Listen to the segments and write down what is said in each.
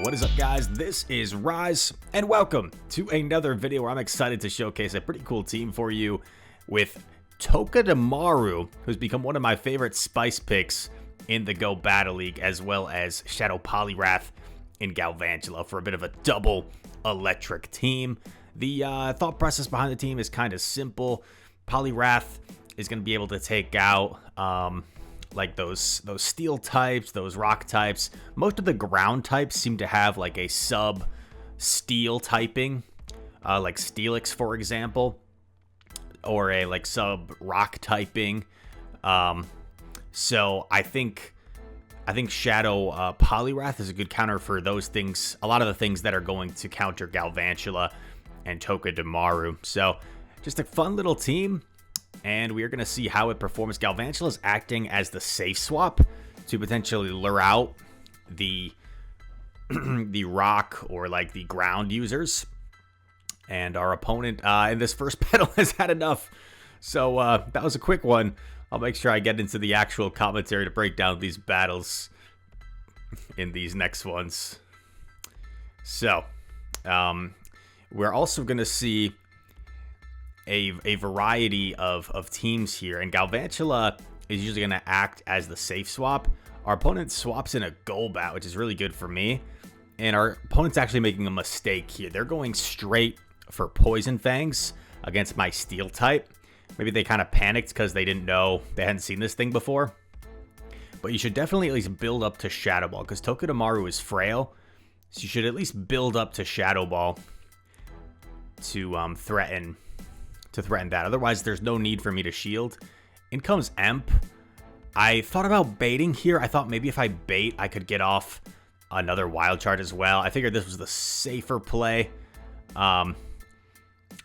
What is up, guys? This is Rise, and welcome to another video where I'm excited to showcase a pretty cool team for you with Togedemaru, who's become one of my favorite spice picks in the Go Battle League, as well as Shadow Poliwrath in Galvantula for a bit of a double electric team. The thought process behind the team is kind of simple. Poliwrath is going to be able to take out like those steel types, those rock types. Most of the ground types seem to have like a sub steel typing, like Steelix, for example, or a like sub rock typing. So I think Shadow Poliwrath is a good counter for those things. A lot of the things that are going to counter Galvantula and Togedemaru. So just a fun little team. And we are going to see how it performs. Galvantula is acting as the safe swap to potentially lure out the the rock or like the ground users. And our opponent in this first battle has had enough. So that was a quick one. I'll make sure I get into the actual commentary to break down these battles in these next ones. So we're also going to see a variety of teams here, and Galvantula is usually going to act as the safe swap. Our opponent swaps in a Golbat, which is really good for me, and our opponent's actually making a mistake here. They're going straight for Poison Fangs against my Steel type. Maybe they kind of panicked because they didn't know, they hadn't seen this thing before. But you should definitely at least build up to Shadow Ball, because Togedemaru is frail, so you should at least build up to Shadow Ball to threaten that. Otherwise, there's no need for me to shield. In comes Emp. I thought about baiting here. I thought maybe if I bait, I could get off another wild charge as well. I figured this was the safer play. And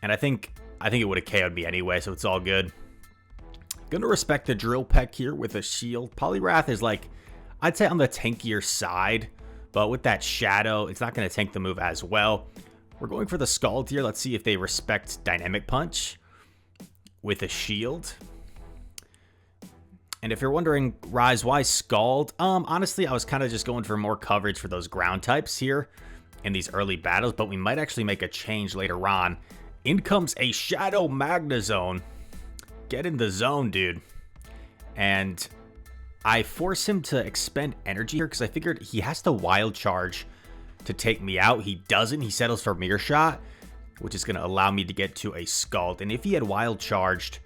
I think it would have KO'd me anyway, so it's all good. Gonna respect the Drill Peck here with a shield. Poliwrath is like, I'd say on the tankier side, but with that Shadow, it's not gonna tank the move as well. We're going for the Scald here. Let's see if they respect Dynamic Punch with a shield. And if you're wondering, Rise, why Scald? Honestly, I was kind of just going for more coverage for those ground types here in these early battles, but we might actually make a change later on. In comes a Shadow Magnezone. Get in the zone, dude. And I force him to expend energy here because I figured he has to Wild Charge to take me out. He doesn't. He settles for Mirror Shot, which is going to allow me to get to a Scald. And if he had Wild Charged,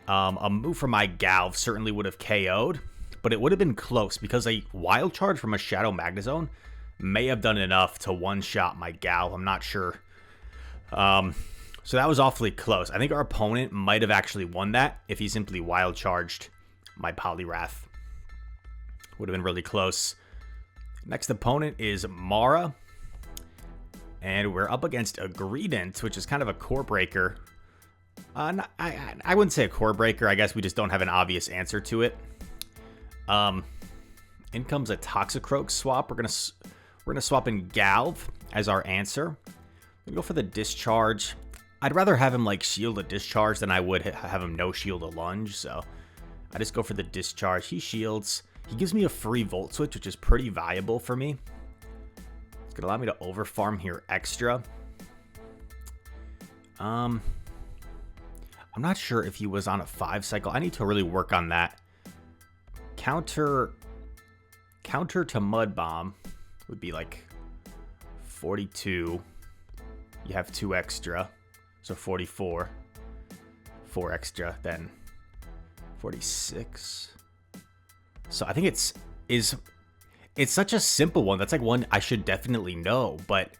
a move from my Galv certainly would have KO'd, but it would have been close because a Wild Charge from a Shadow Magnezone may have done enough to one-shot my Galv. I'm not sure. So that was awfully close. I think our opponent might have actually won that if he simply Wild Charged my Poliwrath. Would have been really close. Next opponent is Mara. And we're up against a Greedent, which is kind of a core breaker. I wouldn't say a core breaker. I guess we just don't have an obvious answer to it. In comes a Toxicroak swap. We're gonna swap in Galv as our answer. We go for the Discharge. I'd rather have him like shield a Discharge than I would have him no shield a Lunge. So I just go for the Discharge. He shields. He gives me a free Volt Switch, which is pretty valuable for me. It's going to allow me to overfarm here extra. I'm not sure if he was on a 5-cycle. I need to really work on that. Counter to Mud Bomb would be like 42. You have 2 extra, so 44. 4 extra, then 46. So I think it's such a simple one. That's like one I should definitely know, but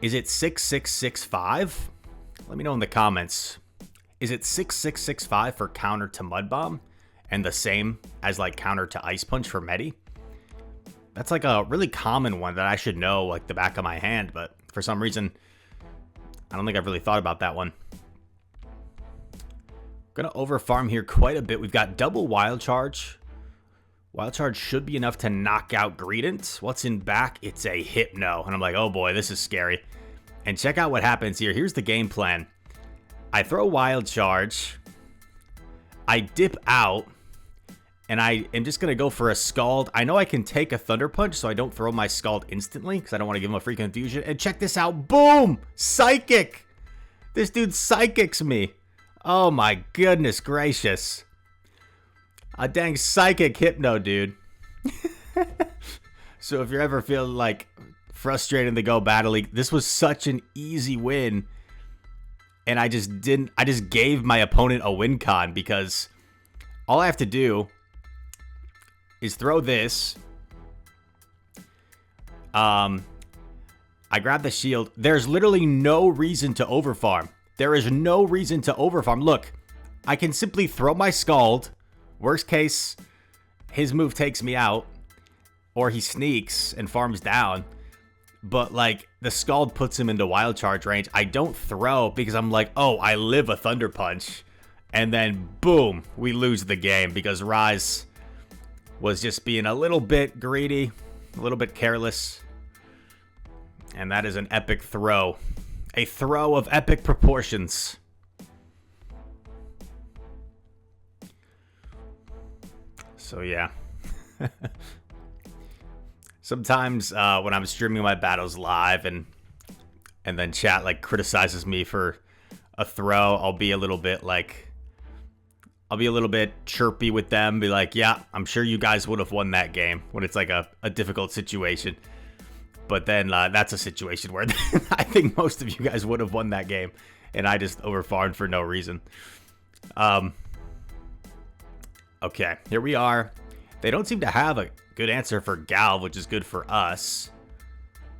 is it 6665? Let me know in the comments. Is it 6665 for counter to Mud Bomb and the same as like counter to Ice Punch for Medi? That's like a really common one that I should know like the back of my hand, but for some reason, I don't think I've really thought about that one. Gonna overfarm here quite a bit. We've got double Wild Charge. Wild Charge should be enough to knock out Greedent. What's in back? It's a Hypno. And I'm like, oh boy, this is scary. And check out what happens here. Here's the game plan. I throw Wild Charge. I dip out. And I am just going to go for a Scald. I know I can take a Thunder Punch, so I don't throw my Scald instantly, because I don't want to give him a free confusion. And check this out. Boom! Psychic! This dude Psychics me. Oh my goodness gracious. A dang Psychic Hypno, dude. So if you're ever feeling like frustrated in the Go Battle League, this was such an easy win. And I just gave my opponent a win con, because all I have to do is throw this. I grab the shield. There's literally no reason to overfarm. There is no reason to overfarm. Look, I can simply throw my Scald. Worst case, his move takes me out. Or he sneaks and farms down. But, like, the Scald puts him into Wild Charge range. I don't throw because I'm like, oh, I live a Thunder Punch. And then, boom, we lose the game because Rise was just being a little bit greedy, a little bit careless. And that is an epic throw. A throw of epic proportions. So, yeah. Sometimes when I'm streaming my battles live and then chat like criticizes me for a throw, I'll be a little bit chirpy with them, be like, yeah, I'm sure you guys would have won that game, when it's like a difficult situation. But then that's a situation where I think most of you guys would have won that game, and I just overfarmed for no reason. Okay, here we are. They don't seem to have a good answer for Galv, which is good for us.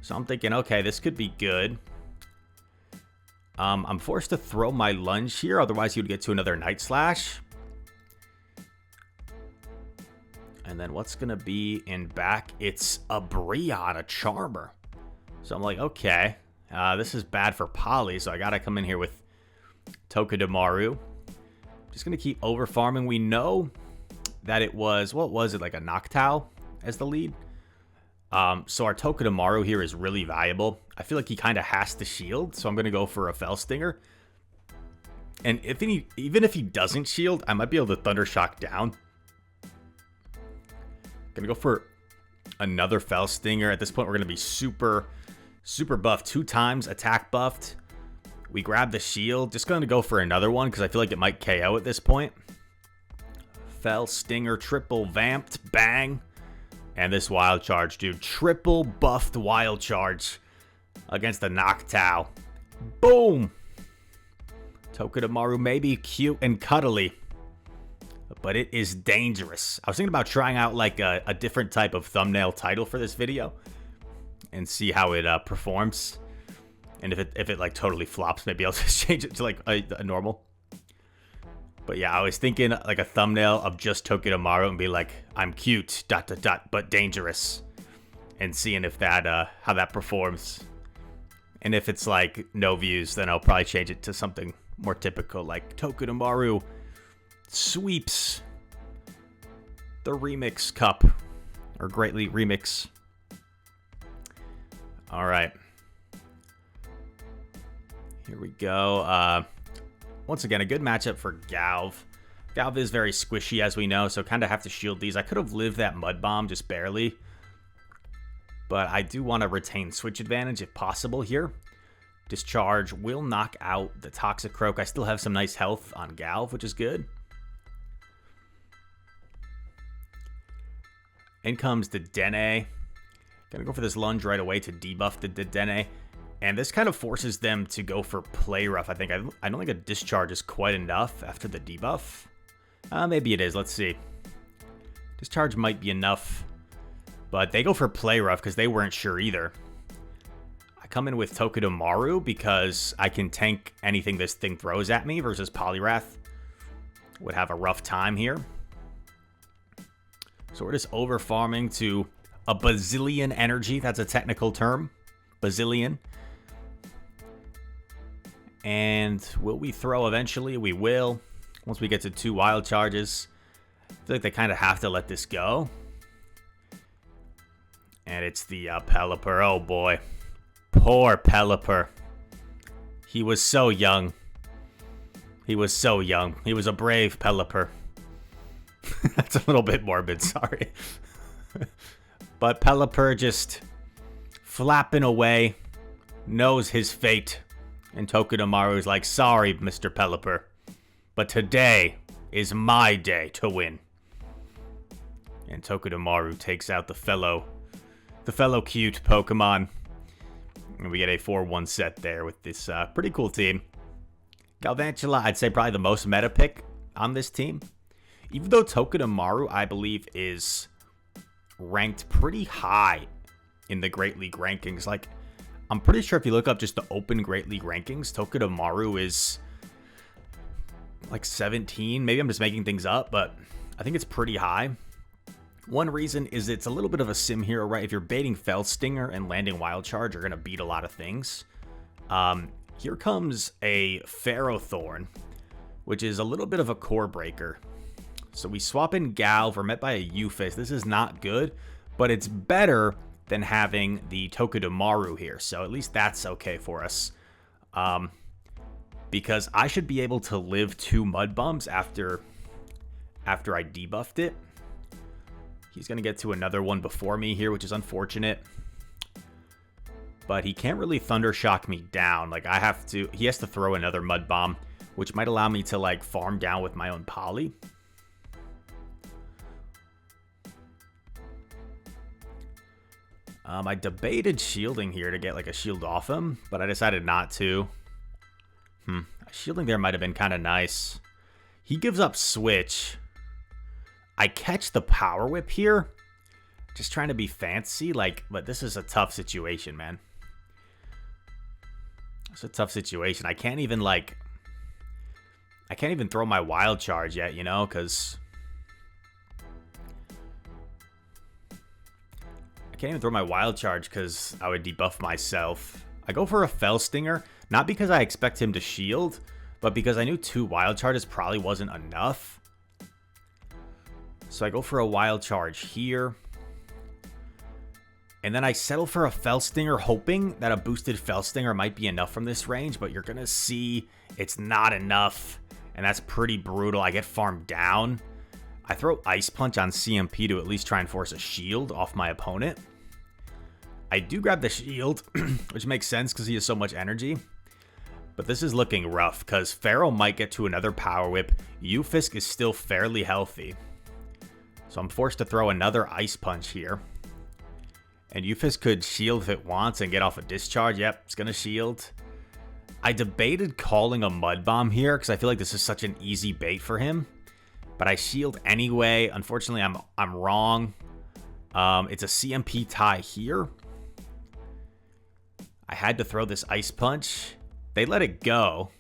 So I'm thinking, okay, this could be good. I'm forced to throw my lunge here, otherwise he would get to another Night Slash. And then what's going to be in back? It's a Brionne, a Charmer. So I'm like, okay, this is bad for Poly, so I got to come in here with Togedemaru. Just going to keep over-farming. We know that it was, what was it, like a Noctowl as the lead? So our Togedemaru here is really valuable. I feel like he kind of has to shield, so I'm going to go for a Fell Stinger. And even if he doesn't shield, I might be able to Thunder Shock down. Gonna go for another Fell Stinger. At this point, we're gonna be super buffed. 2 times attack buffed. We grab the shield. Just gonna go for another one because I feel like it might KO at this point. Fell Stinger, triple vamped, bang. And this Wild Charge, dude. Triple buffed Wild Charge against the Noctowl. Boom! Togedemaru may be cute and cuddly, but it is dangerous. I was thinking about trying out like a different type of thumbnail title for this video and see how it performs. And if it like totally flops, maybe I'll just change it to like a normal. But yeah, I was thinking like a thumbnail of just Togedemaru and be like, I'm cute, ... but dangerous. And seeing if that, how that performs. And if it's like no views, then I'll probably change it to something more typical like Togedemaru sweeps the Remix Cup, or Greatly Remix. All right. Here we go. Once again, a good matchup for Galv. Galv is very squishy, as we know, so kind of have to shield these. I could have lived that Mud Bomb just barely, but I do want to retain switch advantage if possible here. Discharge will knock out the Toxicroak. I still have some nice health on Galv, which is good. In comes the Dene. Gonna go for this lunge right away to debuff the Dene. And this kind of forces them to go for Play Rough, I think. I don't think a Discharge is quite enough after the debuff. Maybe it is. Let's see. Discharge might be enough. But they go for Play Rough because they weren't sure either. I come in with Togedemaru because I can tank anything this thing throws at me versus Poliwrath would have a rough time here. So we're just over farming to a bazillion energy. That's a technical term. Bazillion. And will we throw eventually? We will. Once we get to 2 wild charges. I feel like they kind of have to let this go. And it's the Pelipper. Oh boy. Poor Pelipper. He was so young. He was so young. He was a brave Pelipper. That's a little bit morbid, sorry. But Pelipper just flapping away, knows his fate. And Togedemaru is like, sorry, Mr. Pelipper, but today is my day to win. And Togedemaru takes out the fellow cute Pokemon. And we get a 4-1 set there with this pretty cool team. Galvantula, I'd say probably the most meta pick on this team. Even though Togedemaru, I believe, is ranked pretty high in the Great League rankings. Like, I'm pretty sure if you look up just the open Great League rankings, Togedemaru is like 17. Maybe I'm just making things up, but I think it's pretty high. One reason is it's a little bit of a sim hero, right? If you're baiting Fell Stinger and landing Wild Charge, you're going to beat a lot of things. Here comes a Ferrothorn, which is a little bit of a core breaker. So we swap in Galv. We're met by a Euphis. This is not good, but it's better than having the Togedemaru here. So at least that's okay for us. Because I should be able to live 2 Mud Bombs after I debuffed it. He's going to get to another one before me here, which is unfortunate. But he can't really Thunder Shock me down. Like, he has to throw another Mud Bomb, which might allow me to, like, farm down with my own Poly. I debated shielding here to get, like, a shield off him, but I decided not to. Shielding there might have been kind of nice. He gives up Switch. I catch the Power Whip here. Just trying to be fancy, like, but this is a tough situation, man. It's a tough situation. I can't even throw my Wild Charge yet, you know, because I would debuff myself. I go for a Fell Stinger, not because I expect him to shield, but because I knew 2 Wild Charges probably wasn't enough. So I go for a Wild Charge here. And then I settle for a Fell Stinger, hoping that a boosted Fell Stinger might be enough from this range, but you're going to see it's not enough, and that's pretty brutal. I get farmed down. I throw Ice Punch on CMP to at least try and force a shield off my opponent. I do grab the shield, which makes sense because he has so much energy. But this is looking rough because Pharaoh might get to another Power Whip. Eufisk is still fairly healthy. So I'm forced to throw another Ice Punch here. And Euphis could shield if it wants and get off a discharge. Yep, it's going to shield. I debated calling a Mud Bomb here because I feel like this is such an easy bait for him. But I shield anyway. Unfortunately, I'm wrong. It's a CMP tie here. I had to throw this Ice Punch. They let it go.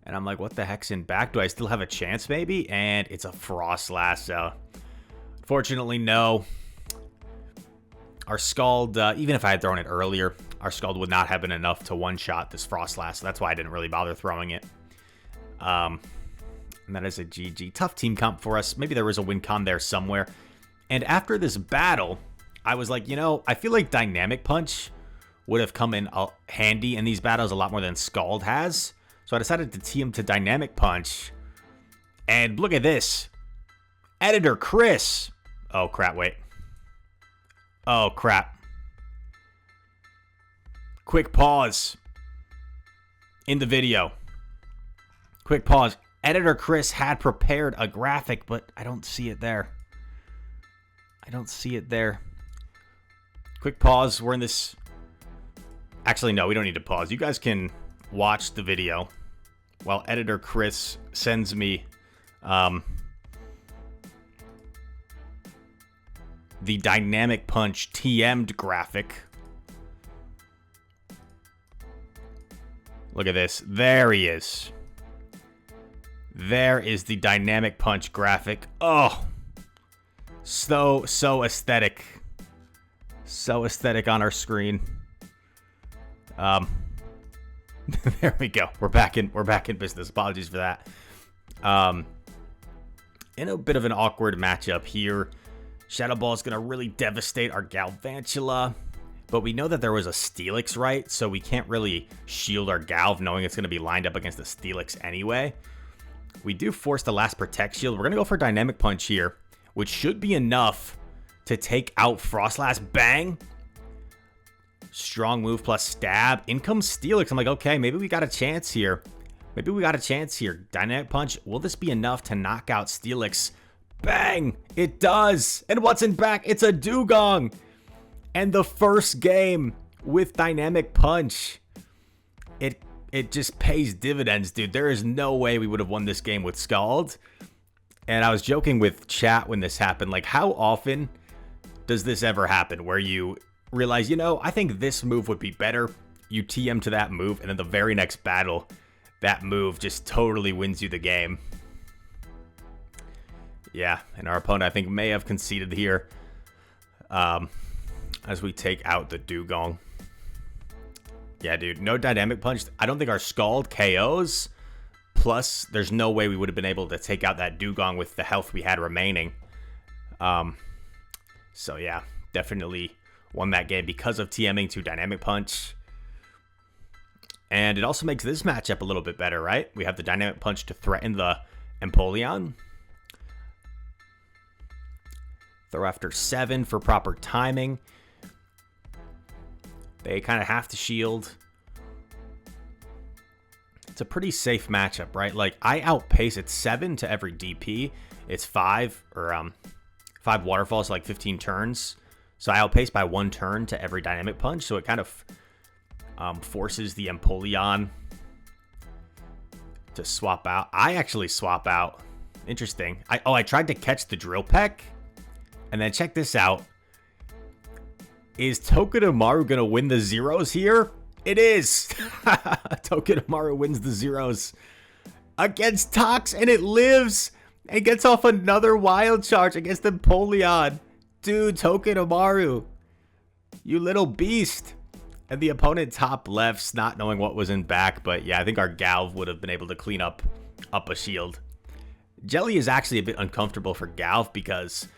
And I'm like, what the heck's in back? Do I still have a chance maybe? And it's a Frost Lasso. Unfortunately, no. Our Scald, even if I had thrown it earlier, our Scald would not have been enough to one-shot this Frost Lasso. That's why I didn't really bother throwing it. And that is a GG. Tough team comp for us. Maybe there was a win con there somewhere. And after this battle, I was like, you know, I feel like Dynamic Punch would have come in handy in these battles a lot more than Scald has. So I decided to tee him to Dynamic Punch. And look at this. Editor Chris. Oh, crap, wait. Oh, crap. Quick pause in the video. Quick pause. Editor Chris had prepared a graphic, but I don't see it there. I don't see it there. Quick pause. We're in this. Actually, no, we don't need to pause. You guys can watch the video while Editor Chris sends me the Dynamic Punch TM'd graphic. Look at this. There he is. There is the Dynamic Punch graphic. Oh, so aesthetic. So aesthetic on our screen. There we go. We're back in business. Apologies for that. In a bit of an awkward matchup here. Shadow Ball is going to really devastate our Galvantula. But we know that there was a Steelix, right? So we can't really shield our Galv knowing it's going to be lined up against the Steelix anyway. We do force the last Protect Shield. We're going to go for Dynamic Punch here, which should be enough to take out Frostlass. Bang! Strong move plus stab. In comes Steelix. I'm like, okay, maybe we got a chance here. Maybe we got a chance here. Dynamic Punch. Will this be enough to knock out Steelix? Bang! It does! And what's in back? It's a Dugong! And the first game with Dynamic Punch. It just pays dividends, dude. There is no way we would have won this game with Scald. And I was joking with chat when this happened. Like, how often does this ever happen where you realize, you know, I think this move would be better. You TM to that move, and then the very next battle, that move just totally wins you the game. Yeah, and our opponent, I think, may have conceded here as we take out the Dugong. Yeah, dude, no Dynamic Punch. I don't think our Scald KOs. Plus, there's no way we would have been able to take out that Dugong with the health we had remaining. So, yeah, definitely won that game because of TMing to Dynamic Punch. And it also makes this matchup a little bit better, right? We have the Dynamic Punch to threaten the Empoleon. Throw after 7 for proper timing. They kind of have to shield. It's a pretty safe matchup, right? Like, I outpace. It's 7 to every DP. It's 5 waterfalls, like 15 turns. So I outpace by 1 turn to every Dynamic Punch. So it kind of forces the Empoleon to swap out. I actually swap out. Interesting. I tried to catch the Drill Peck. And then check this out. Is Togedemaru going to win the zeros here? It is. Togedemaru wins the zeros against Tox, and it lives and gets off another wild charge against Empoleon. Dude, Togedemaru, you little beast. And the opponent top left's not knowing what was in back, but yeah, I think our Galv would have been able to clean up a shield. Jelly is actually a bit uncomfortable for Galv because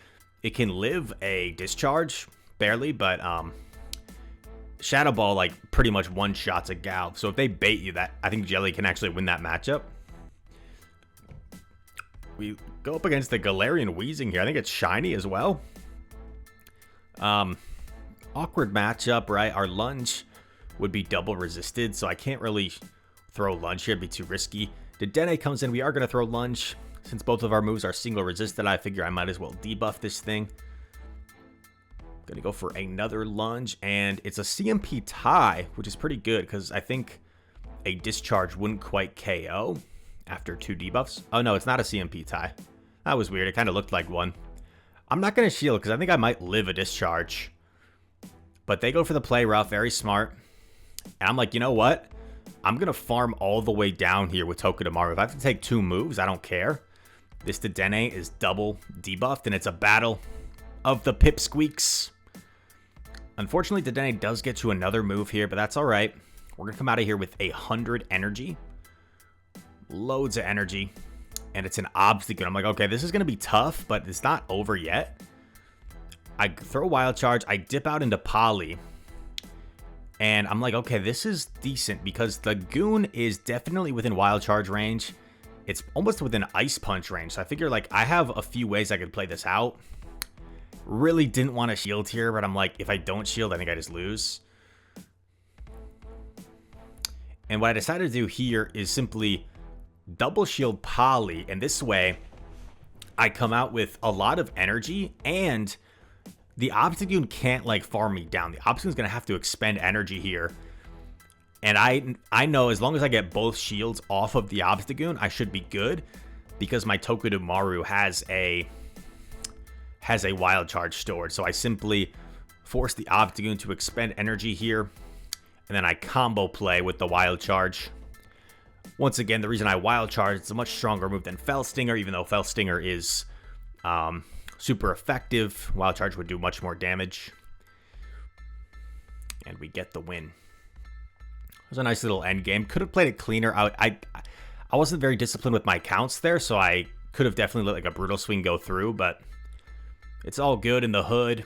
it can live a discharge. Barely, but Shadow Ball, like, pretty much one-shots a Galv. So if they bait you, that I think Jelly can actually win that matchup. We go up against the Galarian Weezing here. I think it's shiny as well. Awkward matchup, right? Our Lunge would be double resisted, so I can't really throw Lunge here. It'd be too risky. Dedenne comes in. We are going to throw Lunge. Since both of our moves are single resisted, I figure I might as well debuff this thing. Gonna go for another Lunge, and it's a CMP tie, which is pretty good because I think a discharge wouldn't quite KO after 2 debuffs. Oh no, it's not a CMP tie. That was weird. It kind of looked like one. I'm not gonna shield because I think I might live a discharge, but they go for the play rough. Very smart. And I'm like, you know what? I'm gonna farm all the way down here with Togedemaru. If I have to take 2 moves, I don't care. This Dedenne is double debuffed, and it's a battle of the Pipsqueaks. Unfortunately, Dedenne does get to another move here, but that's all right. We're going to come out of here with 100 energy. Loads of energy. And it's an Obstagoon. I'm like, okay, this is going to be tough, but it's not over yet. I throw Wild Charge. I dip out into Poly. And I'm like, okay, this is decent because the Goon is definitely within Wild Charge range. It's almost within Ice Punch range. So I figure, like, I have a few ways I could play this out. Really didn't want to shield here, but I'm like, if I don't shield, I think I just lose. And what I decided to do here is simply double shield Poly, and this way I come out with a lot of energy, and the Obstagoon can't, like, farm me down. The Obstagoon's going to have to expend energy here. And I know as long as I get both shields off of the Obstagoon, I should be good because my Togedemaru has a Wild Charge stored. So I simply force the Obstagoon to expend energy here, and then I combo play with the Wild Charge. Once again, the reason I Wild Charge, it's a much stronger move than Fell Stinger, even though Fell Stinger is super effective. Wild Charge would do much more damage. And we get the win. It was a nice little end game. Could have played it cleaner. I wasn't very disciplined with my counts there, so I could have definitely let, like, a Brutal Swing go through, but it's all good in the hood.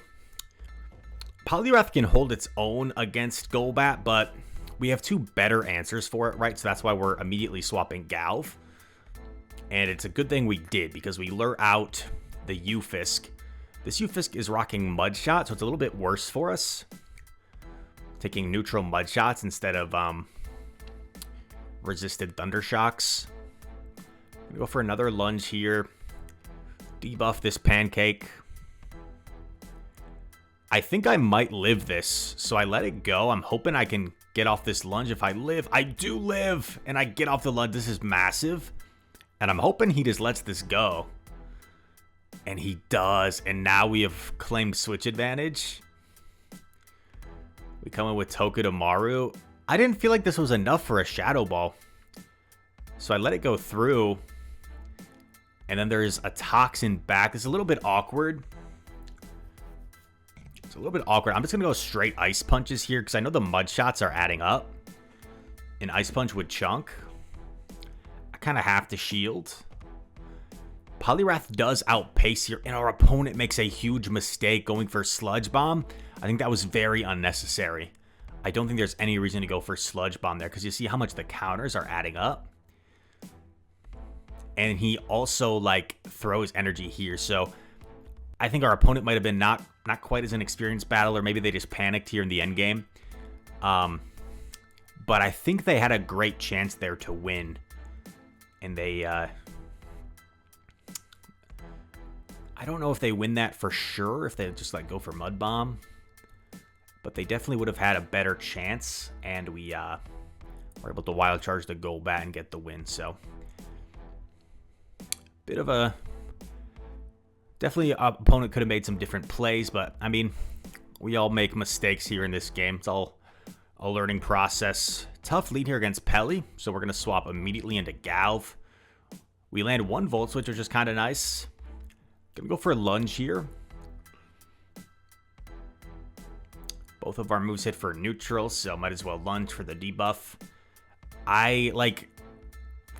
Poliwrath can hold its own against Golbat, but we have 2 better answers for it, right? So that's why we're immediately swapping Galv. And it's a good thing we did, because we lure out the Ufisk. This Ufisk is rocking Mud Shot, so it's a little bit worse for us. Taking neutral Mud Shots instead of resisted Thunder Shocks. Gonna go for another lunge here. Debuff this Pancake. I think I might live this, so I let it go. I'm hoping I can get off this lunge. If I live, I do live, and I get off the lunge. This is massive. And I'm hoping he just lets this go. And he does. And now we have claimed switch advantage. We come in with Togedemaru. I didn't feel like this was enough for a Shadow Ball. So I let it go through. And then there's a Toxin back. It's a little bit awkward. It's a little bit awkward. I'm just going to go straight Ice Punches here, because I know the Mud Shots are adding up. An Ice Punch would chunk. Kind of have to shield. Poliwrath does outpace here, and our opponent makes a huge mistake going for Sludge Bomb. I think that was very unnecessary. I don't think there's any reason to go for Sludge Bomb there, because you see how much the counters are adding up. And he also like throws energy here, so I think our opponent might have been not quite as an experienced battler. Maybe they just panicked here in the end game. But I think they had a great chance there to win. And they, I don't know if they win that for sure, if they just like go for Mud Bomb. But they definitely would have had a better chance. And we were able to wild charge the Golbat and get the win. So, bit of a, definitely opponent could have made some different plays. But, I mean, we all make mistakes here in this game. It's all a learning process. Tough lead here against Pelly, so we're going to swap immediately into Galv. We land one Volt Switch, which is kind of nice. Going to go for a lunge here. Both of our moves hit for neutral, so might as well lunge for the debuff. I, like,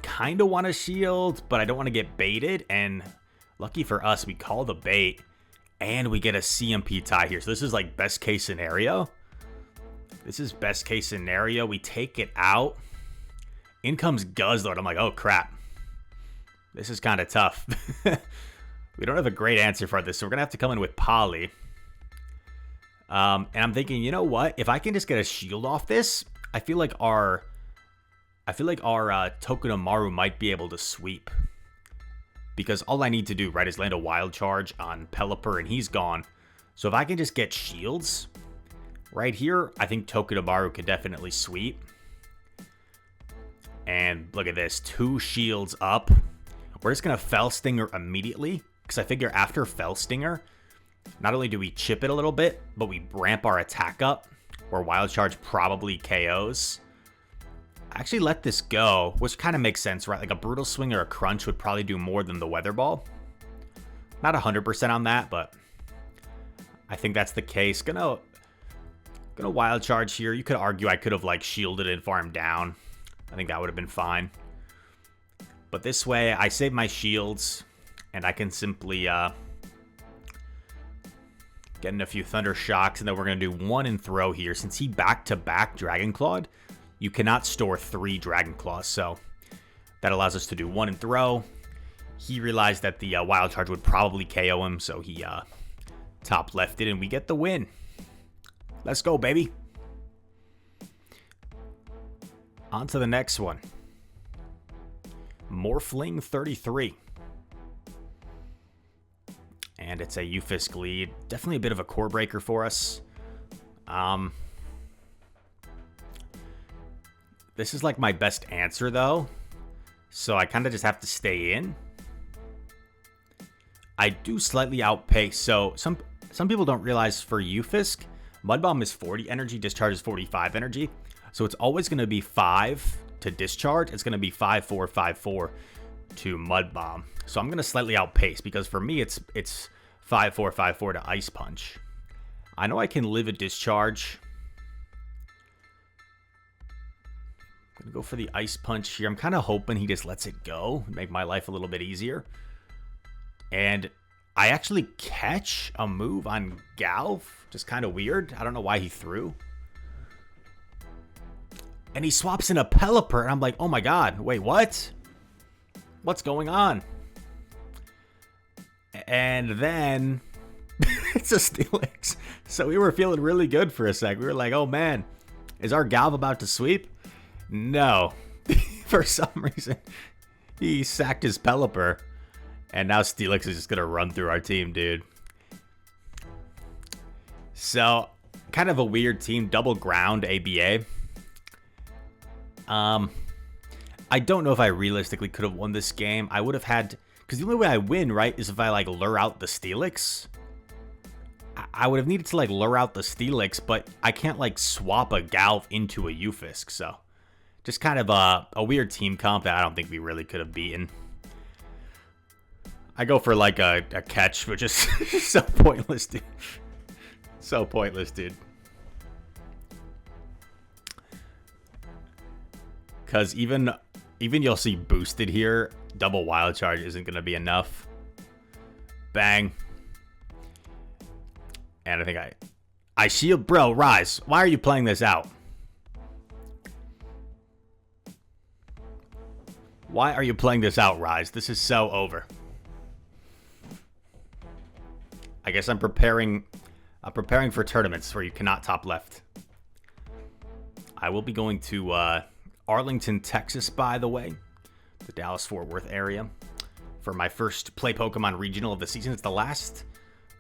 kind of want to shield, but I don't want to get baited, and lucky for us, we call the bait, and we get a CMP tie here. So this is, like, best case scenario. This is best case scenario. We take it out. In comes Guzzlord. I'm like, oh, crap. This is kind of tough. We don't have a great answer for this, so we're going to have to come in with Poly. And I'm thinking, you know what? If I can just get a shield off this, I feel like our Togedemaru might be able to sweep. Because all I need to do, right, is land a Wild Charge on Pelipper, and he's gone. So if I can just get shields right here, I think Togedemaru could definitely sweep. And look at this, 2 shields up. We're just going to Fell Stinger immediately, because I figure after Fell Stinger, not only do we chip it a little bit, but we ramp our attack up, where Wild Charge probably KOs. I actually let this go, which kind of makes sense, right? Like a Brutal Swing or a Crunch would probably do more than the Weather Ball. Not 100% on that, but I think that's the case. Gonna Wild Charge here. You could argue I could have like shielded and farmed down. I think that would have been fine. But this way, I save my shields, and I can simply get in a few Thunder Shocks, and then we're going to do 1 and throw here. Since he back-to-back Dragon Clawed, you cannot store 3 Dragon Claws, so that allows us to do 1 and throw. He realized that the Wild Charge would probably KO him, so he top left it, and we get the win. Let's go, baby. On to the next one. Morphling 33. And it's a Ufisk lead. Definitely a bit of a core breaker for us. This is like my best answer, though. So I kind of just have to stay in. I do slightly outpace. So some people don't realize for Ufisk, Mud Bomb is 40 energy, Discharge is 45 energy. So it's always going to be 5 to Discharge. It's going to be 5-4, 5-4 to Mud Bomb. So I'm going to slightly outpace because for me it's 5-4, 5-4 to Ice Punch. I know I can live a Discharge. I'm going to go for the Ice Punch here. I'm kind of hoping he just lets it go and make my life a little bit easier. And I actually catch a move on Galv. Just kind of weird. I don't know why he threw. And he swaps in a Pelipper, and I'm like, oh my god, wait, what? What's going on? And then it's a Steelix. So we were feeling really good for a sec. We were like, oh man, is our Galv about to sweep? No. For some reason, he sacked his Pelipper. And now Steelix is just going to run through our team, dude. So, kind of a weird team. Double ground ABA. I don't know if I realistically could have won this game. I would have had... Because the only way I win, right, is if I, like, lure out the Steelix. I would have needed to, like, lure out the Steelix, but I can't, like, swap a Galv into a Ufisk, so... Just kind of a weird team comp that I don't think we really could have beaten. I go for, like, a catch, which is so pointless, dude. So pointless, dude. Because even you'll see boosted here, double wild charge isn't going to be enough. Bang. And I think I shield. Bro, Rise, why are you playing this out? Why are you playing this out, Rise? This is so over. I guess I'm preparing for tournaments where you cannot top left. I will be going to Arlington, Texas, by the way. The Dallas-Fort Worth area. For my first Play Pokemon Regional of the season. It's the last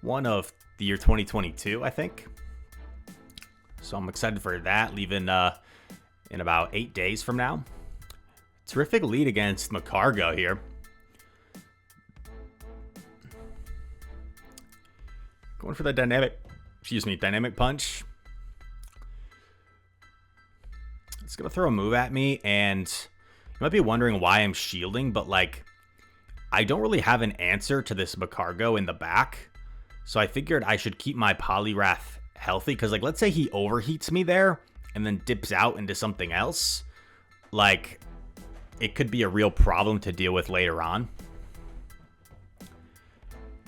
one of the year 2022, I think. So I'm excited for that. Leaving in about 8 days from now. Terrific lead against Macargo here. Going for the dynamic punch. It's going to throw a move at me, and you might be wondering why I'm shielding, but, like, I don't really have an answer to this Macargo in the back, so I figured I should keep my Poliwrath healthy, because, like, let's say he overheats me there, and then dips out into something else. Like... It could be a real problem to deal with later on.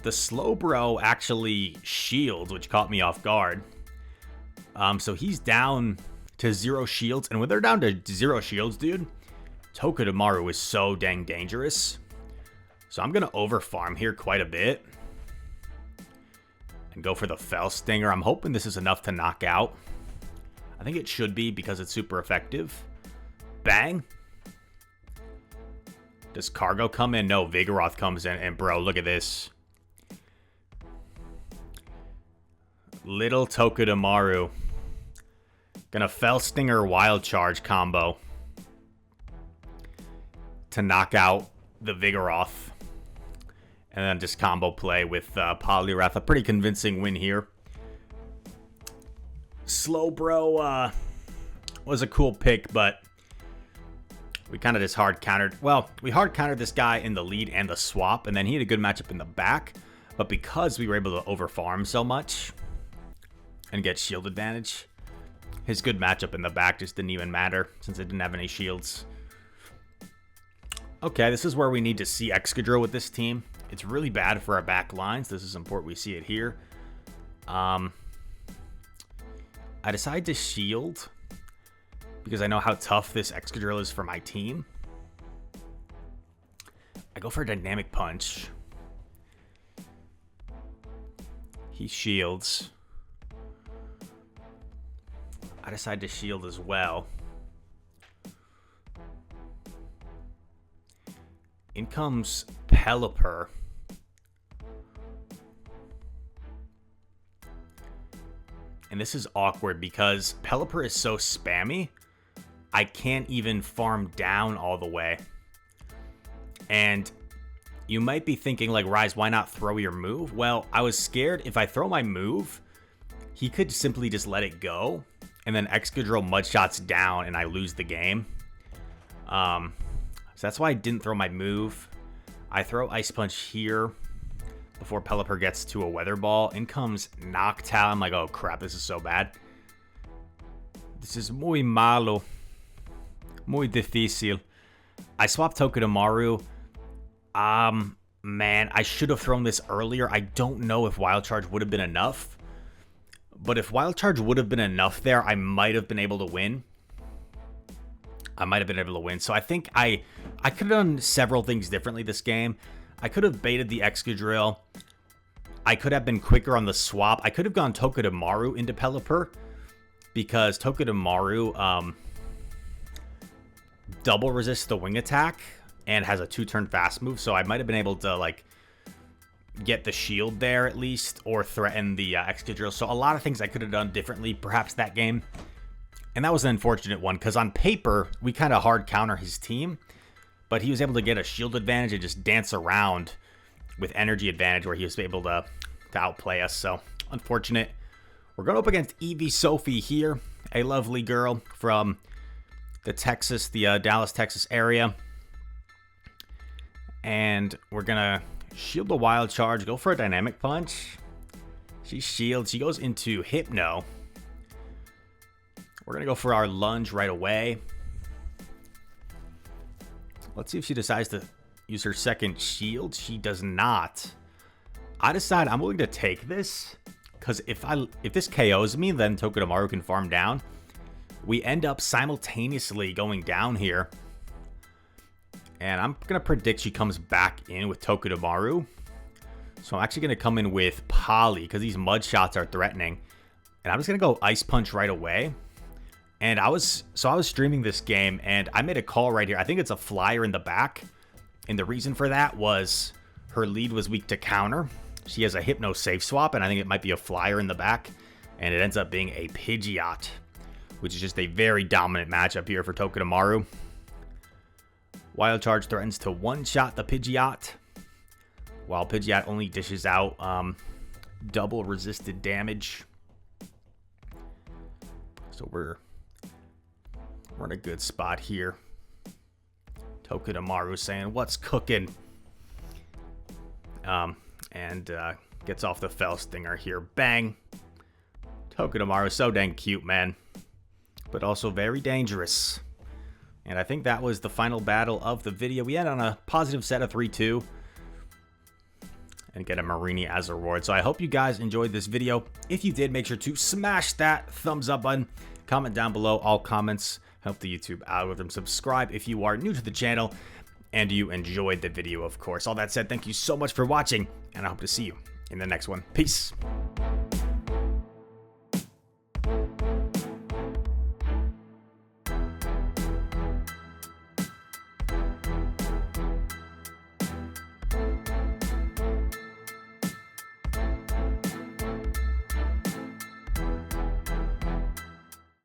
The Slowbro actually shields, which caught me off guard. So he's down to 0 shields. And when they're down to 0 shields, dude, Togedemaru is so dang dangerous. So I'm going to overfarm here quite a bit. And go for the Fell Stinger. I'm hoping this is enough to knock out. I think it should be because it's super effective. Bang. Does Cargo come in? No, Vigoroth comes in. And, bro, look at this. Little Togedemaru. Gonna Fell Stinger Wild Charge combo. To knock out the Vigoroth. And then just combo play with Poliwrath. A pretty convincing win here. Slowbro was a cool pick, but... We kind of just hard countered. Well, we hard countered this guy in the lead and the swap, and then he had a good matchup in the back. But because we were able to overfarm so much and get shield advantage, his good matchup in the back just didn't even matter since it didn't have any shields. Okay, this is where we need to see Excadrill with this team. It's really bad for our back lines. This is important we see it here. I decide to shield because I know how tough this Excadrill is for my team. I go for a Dynamic Punch. He shields. I decide to shield as well. In comes Pelipper. And this is awkward because Pelipper is so spammy. I can't even farm down all the way. And you might be thinking, like, Rise, why not throw your move? Well, I was scared if I throw my move, he could simply just let it go. And then Excadrill Mudshots down and I lose the game. So that's why I didn't throw my move. I throw Ice Punch here before Pelipper gets to a Weather Ball. In comes Noctowl. I'm like, oh crap, this is so bad. This is muy malo. Muy difícil. I swapped Togedemaru. Man, I should have thrown this earlier. I don't know if Wild Charge would have been enough. But if Wild Charge would have been enough there, I might have been able to win. I might have been able to win. So I think I could have done several things differently this game. I could have baited the Excadrill. I could have been quicker on the swap. I could have gone Togedemaru into Pelipper, because Togedemaru double resists the wing attack and has a 2-turn fast move. So I might have been able to like get the shield there at least, or threaten the Excadrill. So a lot of things I could have done differently perhaps that game. And that was an unfortunate one, because on paper, we kind of hard counter his team, but he was able to get a shield advantage and just dance around with energy advantage where he was able to outplay us. So unfortunate. We're going up against Evie Sophie here, a lovely girl from the Dallas, Texas area. And we're going to shield the Wild Charge, go for a Dynamic Punch. She shields. She goes into Hypno. We're going to go for our Lunge right away. Let's see if she decides to use her second shield. She does not. I decide I'm willing to take this, because if this KOs me, then Togedemaru can farm down. We end up simultaneously going down here. And I'm going to predict she comes back in with Togedemaru. So I'm actually going to come in with Poly, because these mud shots are threatening. And I'm just going to go Ice Punch right away. And I was streaming this game, and I made a call right here. I think it's a flyer in the back. And the reason for that was her lead was weak to counter. She has a Hypno safe swap, and I think it might be a flyer in the back. And it ends up being a Pidgeot, which is just a very dominant matchup here for Togedemaru. Wild Charge threatens to one-shot the Pidgeot, while Pidgeot only dishes out double resisted damage. So we're in a good spot here. Togedemaru saying, "What's cooking?" And gets off the Fell Stinger here. Bang. Togedemaru is so dang cute, man. But also very dangerous. And I think that was the final battle of the video. We end on a positive set of 3-2. And get a Marini as a reward. So I hope you guys enjoyed this video. If you did, make sure to smash that thumbs up button. Comment down below. All comments help the YouTube algorithm. Subscribe if you are new to the channel and you enjoyed the video, of course. All that said, thank you so much for watching, and I hope to see you in the next one. Peace.